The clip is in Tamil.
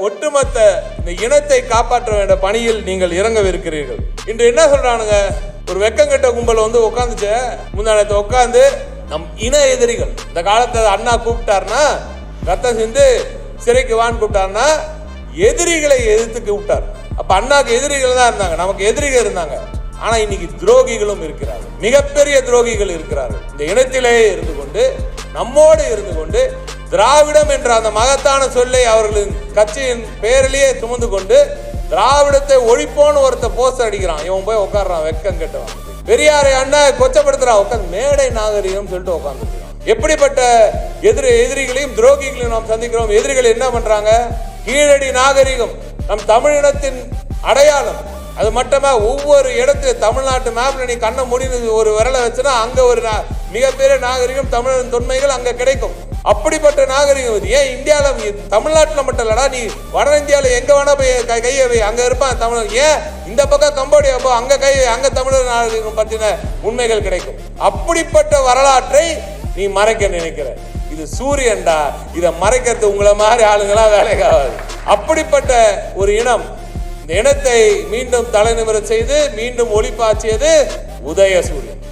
ஒட்டுமொத்த இந்த இனத்தை காப்பாற்ற வேண்டிய பணியில் நீங்கள் இறங்கவிருக்கிறீர்கள். இன்று என்ன சொல்றானுங்க, ஒரு வெக்கங்கெட்ட கும்பல் வந்து உட்காந்துச்சு, முந்தானத்தை உட்காந்து நம் இன எதிரிகள், இந்த காலத்தை அண்ணா கூப்பிட்டாருன்னா ரத்தம் சிந்து சிறைக்கு வான்னு கூப்பிட்டாருன்னா எதிரிகளை எதிர்த்து கூப்பிட்டார். அப்ப அண்ணாக்கு எதிரிகள் தான் இருந்தாங்க, நமக்கு எதிரிகள் இருந்தாங்க. ஆனா இன்னைக்கு துரோகிகளும் இருக்கிறார்கள், மிகப்பெரிய துரோகிகள் இருக்கிறார்கள். இந்த இனத்திலே இருந்து கொண்டு நம்மோடு இருந்து கொண்டு திராவிடம் என்ற அந்த மகத்தான சொல்லை அவர்களின் கட்சியின் பெயரிலேயே சுமந்து கொண்டு திராவிடத்தை ஒழிப்போன்னு ஒருத்த போஸ்டர் அடிக்கிறான். இவன் போய் உட்கார்றான், வெக்கம் கெட்டவன். பெரியாரை அண்ணா கொச்சப்படுத்துறான், உட்காந்து மேடை நாகரிகம் சொல்லிட்டு உட்காந்துருக்கான். எப்படிப்பட்ட எதிரிகளையும் துரோகிகளையும் நாம் சந்திக்கிறோம். எதிரிகள் என்ன பண்றாங்க? கீழடி நாகரிகம் நம் தமிழினத்தின் அடையாளம். அது மட்டுமா, ஒவ்வொரு இடத்துல தமிழ்நாட்டு மேப்ல நீ கண்ணை முடிந்து ஒரு விரலை வச்சுன்னா அங்க ஒரு மிகப்பெரிய நாகரிகம், தமிழன் தொன்மைகள் அங்க கிடைக்கும். அப்படிப்பட்ட நாகரிகம் இது. ஏன் இந்தியாவில் தமிழ்நாட்டில் மட்டும் இல்லடா, நீ வட இந்தியாவில் எங்க வேணா போய் கையை வை, அங்க இருப்பான் தமிழன். ஏன் இந்த பக்கம் கம்போடியா போ, அங்க கை வை, அங்க தமிழர் நாகரிகம் பற்றின உண்மைகள் கிடைக்கும். அப்படிப்பட்ட வரலாற்றை நீ மறைக்க நினைக்கிற, இது சூரியன்டா. இதை மறைக்கிறது உங்களை மாதிரி ஆளுங்களாம் வேலைக்கு ஆகாது. அப்படிப்பட்ட ஒரு இனம், இந்த இனத்தை மீண்டும் தலைநிமிர செய்து மீண்டும் ஒளிப்பாய்ச்சியது உதயசூரியன்.